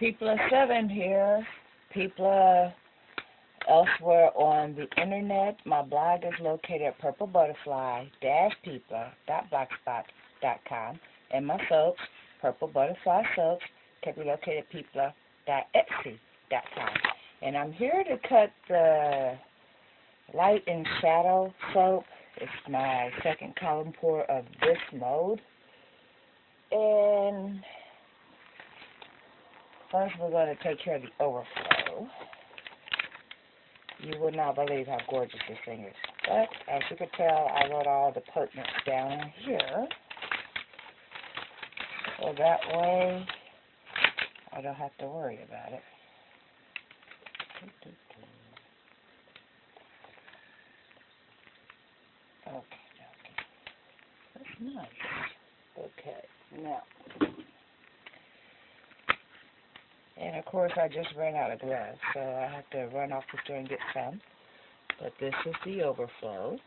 People7 here. People elsewhere on the internet. My blog is located at purplebutterfly-people.blogspot.com. And my soaps, Purple Butterfly Soaps, can be located at people.etsy.com. And I'm here to cut the light and shadow soap. It's my second column pour of this mode. And first we're going to take care of the overflow. You would not believe how gorgeous this thing is. But as you can tell, I wrote all the pertinence down here. So that way I don't have to worry about it. Okay. That's nice. Okay, now. And of course I just ran out of gloves, so I have to run off the store and get some. But this is the overflow.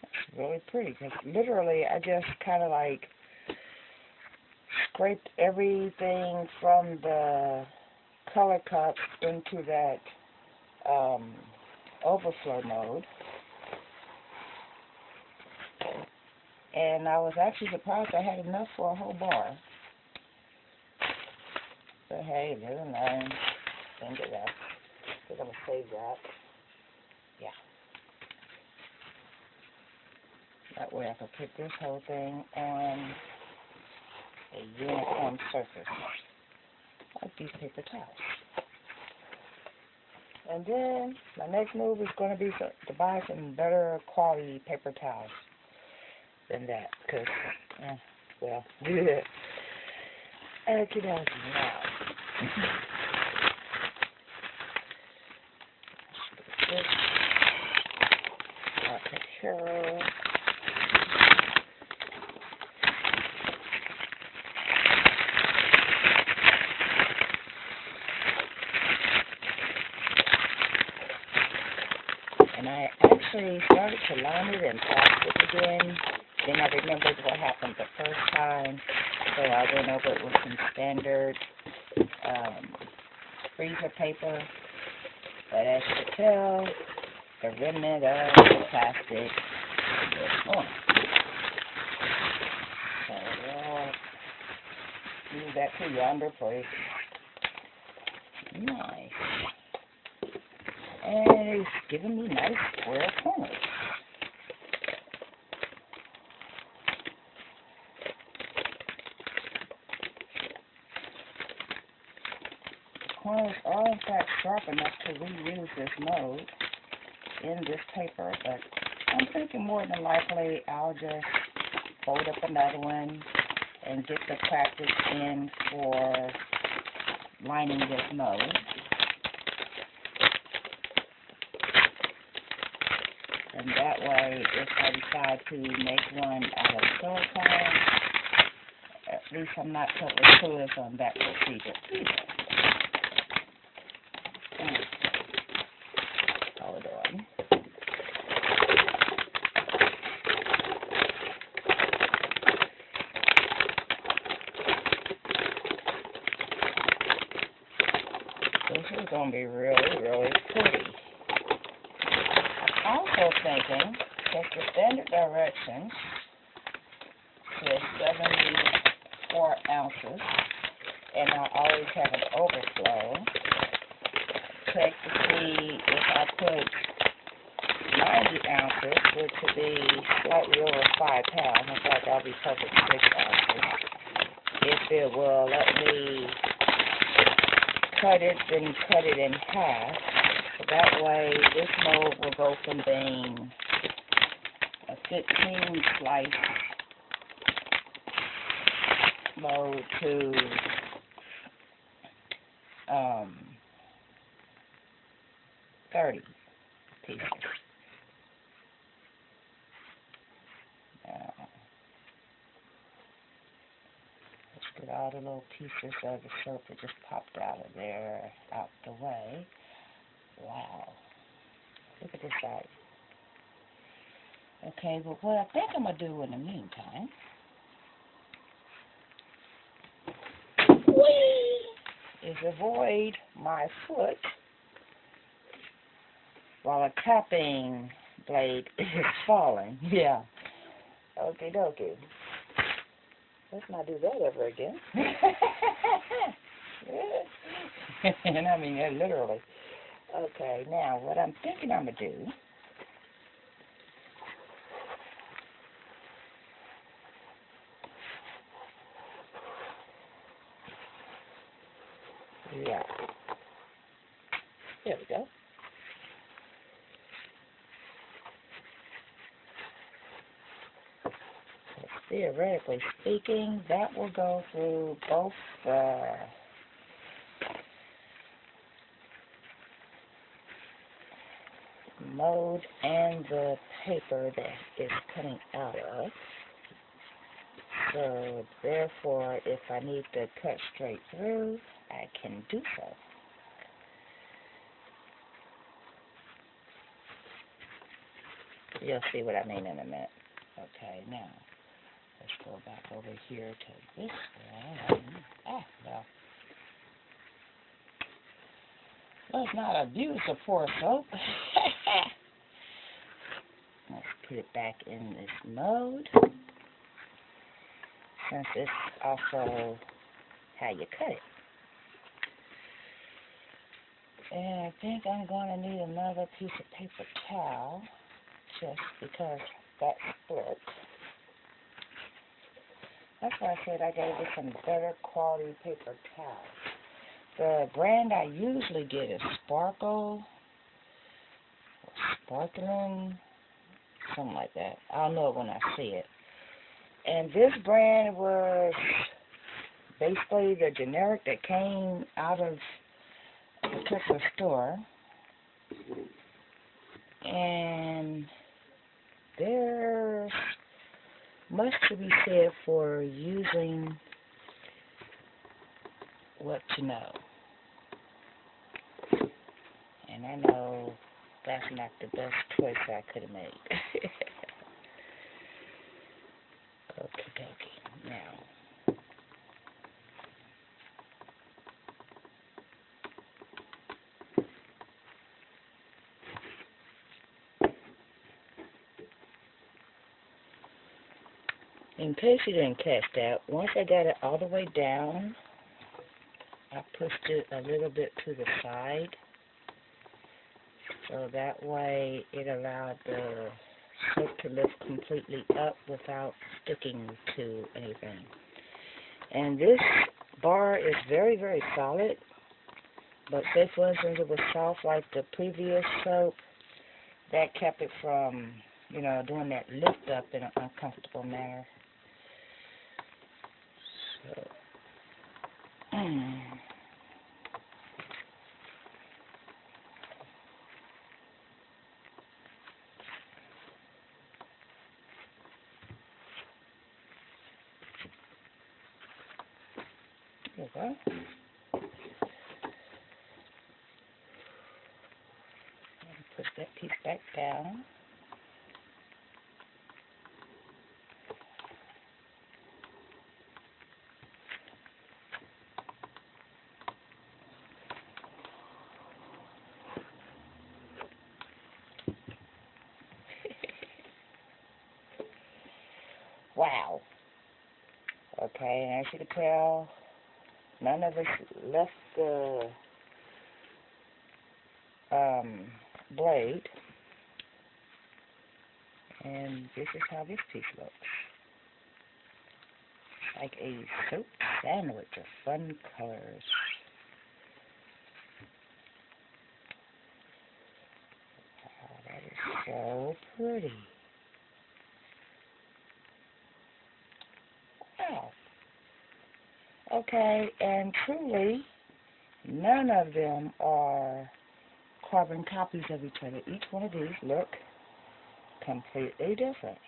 It's really pretty because literally I just kind of like scraped everything from the color cup into that overflow mode. And I was actually surprised I had enough for a whole bar. But hey, it doesn't matter. Think of that. I think I'm going to save that. Yeah. That way I can put this whole thing on a uniform surface. Like these paper towels. And then my next move is going to be to buy some better quality paper towels than that, because, well, okay, now. This, take care of. And I actually started to line it and pass it again. Then I remembered what happened the first time, so I went over it with some standard freezer paper. But as you can tell, the remnant of the plastic is on. So we'll move that to yonder place. Nice. And it's giving me nice square corners. Corners are in fact sharp enough to reuse this mode in this paper, but I'm thinking more than likely I'll just fold up another one and get the practice in for lining this mode. And that way, if I decide to make one out of silicone, at least I'm not totally clueless on that procedure either. Hold on. This is going to be really, really pretty. I'm also thinking, take the standard directions to 74 ounces, and I always have an overflow. Check to see if I put 90 ounces, which would be slightly over 5 pounds. In fact, that'll be perfect 6 ounces. If it will let me cut it, then cut it in half. So that way, this mold will go from being a 15 slice mold to 30 pieces. Now, let's get all the little pieces of the soap that just popped out of there out the way. Wow. Look at this side. Okay, but what I think I'm going to do in the meantime is avoid my foot while a tapping blade is falling. Yeah. Okie dokie. Let's not do that ever again. And I mean that literally. Okay, now what I'm thinking I'm going to do yeah. There we go. Theoretically speaking, that will go through both the mold and the paper that is coming out of. So therefore, if I need to cut straight through, I can do so. You'll see what I mean in a minute. Okay, now let's go back over here to this one. Well. Let's not abuse the poor soap. Let's put it back in this mode, since it's also how you cut it. And I think I'm going to need another piece of paper towel, just because that split. That's why I said I gotta get some better quality paper towels. The brand I usually get is Sparkle, or Sparkling, something like that. I'll know it when I see it. And this brand was basically the generic that came out of a particular store. And there's much to be said for using what you know. And I know that's not the best choice I could have made. Okie dokie. Now, in case you didn't catch that, once I got it all the way down, I pushed it a little bit to the side, so that way it allowed the soap to lift completely up without sticking to anything. And this bar is very, very solid, but say for instance it was soft like the previous soap, that kept it from, you know, doing that lift up in an uncomfortable manner. So, there we go. Push that piece back down. Wow. Okay, and as you can tell, none of us left the blade. And this is how this piece looks. Like a soap sandwich of fun colors. Oh, that is so pretty. Wow. Okay, and truly, none of them are carbon copies of each other. Each one of these look completely different.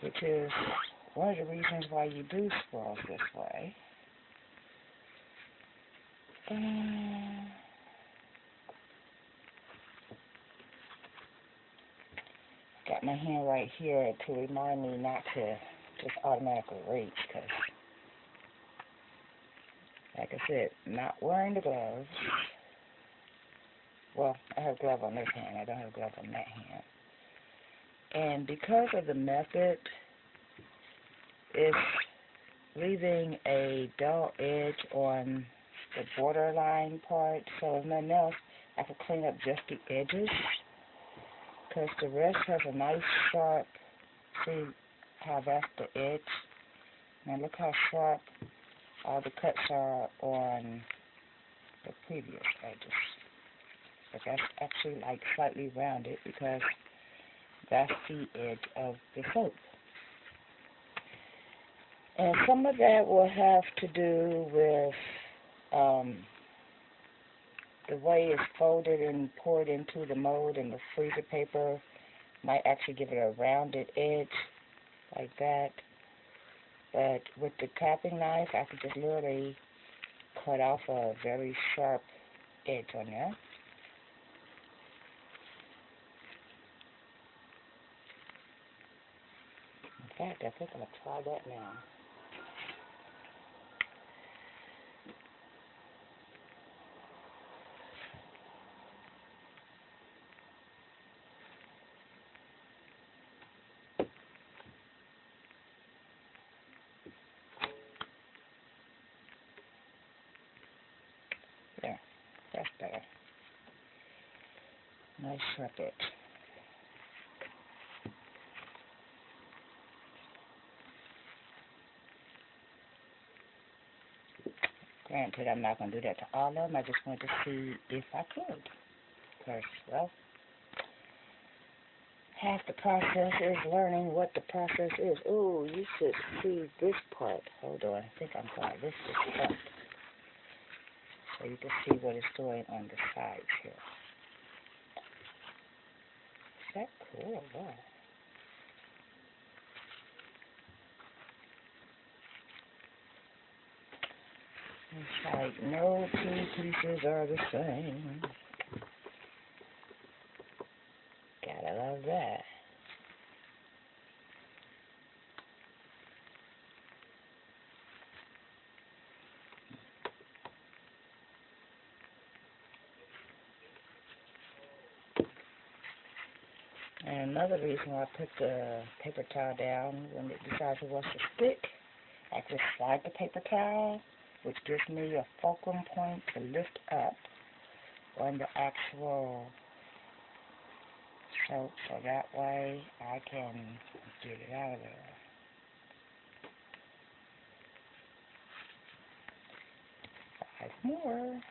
Which is one of the reasons why you do swirls this way. got my hand right here to remind me not to just automatically reach, because, like I said, not wearing the gloves. Well, I have a glove on this hand. I don't have a glove on that hand. And because of the method, it's leaving a dull edge on the borderline part. So if nothing else, I can clean up just the edges, because the rest has a nice sharp, see how that's the edge? Now look how sharp all the cuts are on the previous edges. But that's actually like slightly rounded because that's the edge of the soap. And some of that will have to do with the way it's folded and poured into the mold, and the freezer paper might actually give it a rounded edge like that. But with the tapping knife, I could just literally cut off a very sharp edge on there. In fact, I think I'm going to try that now. There, that's better. Nice sharp edge. Granted, I'm not going to do that to all of them. I just wanted to see if I could. Because, well, half the process is learning what the process is. Ooh, you should see this part. Hold on. I think I'm going to lift this up so you can see what it's doing on the sides here. Is that cool? Wow. It's like no two pieces are the same. Gotta love that. And another reason why I put the paper towel down when it decides it wants to stick, I just slide the paper towel, which gives me a fulcrum point to lift up on the actual soap, so that way I can get it out of there. Five more.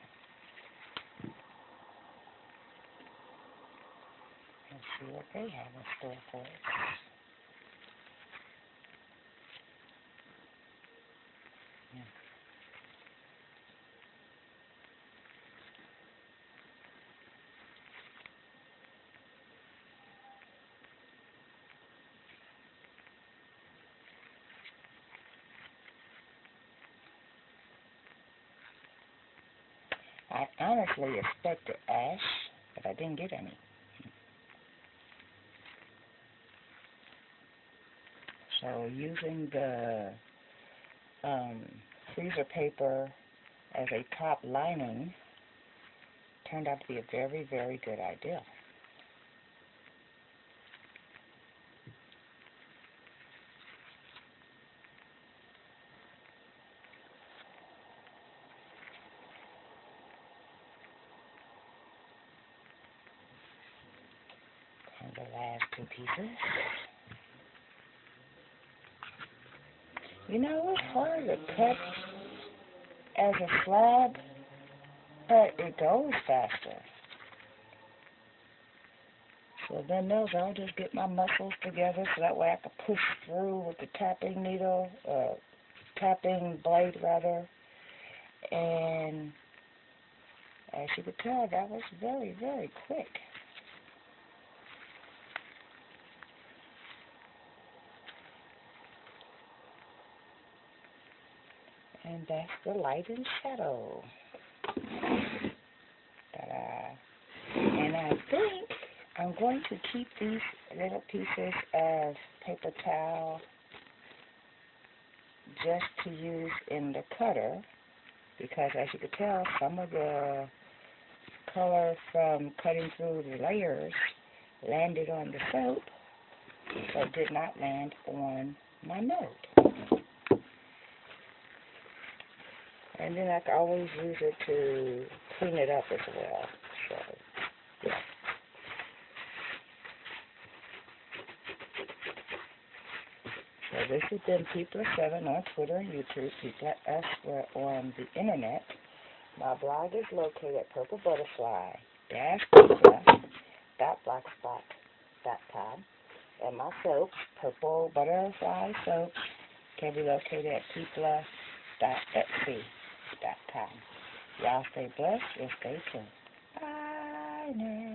Let's see what they have in store for us. I honestly expected ash, but I didn't get any. So using the freezer paper as a top lining turned out to be a very, very good idea. And the last two pieces. You know, it's hard to cut as a slab, but it goes faster. So then I'll just get my muscles together so that way I can push through with the tapping needle, tapping blade rather. And as you could tell, that was very, very quick. And that's the light and shadow. Ta-da. And I think I'm going to keep these little pieces of paper towel just to use in the cutter, because as you can tell, some of the color from cutting through the layers landed on the soap, but did not land on my note. And then I can always use it to clean it up as well. So, yeah. So this has been People7 on Twitter and YouTube. People us were on the internet. My blog is located at purplebutterfly-pizza.blogspot.com. And my soap, Purple Butterfly Soap, can be located at people.etsy.com. Y'all stay blessed and stay tuned. Bye now.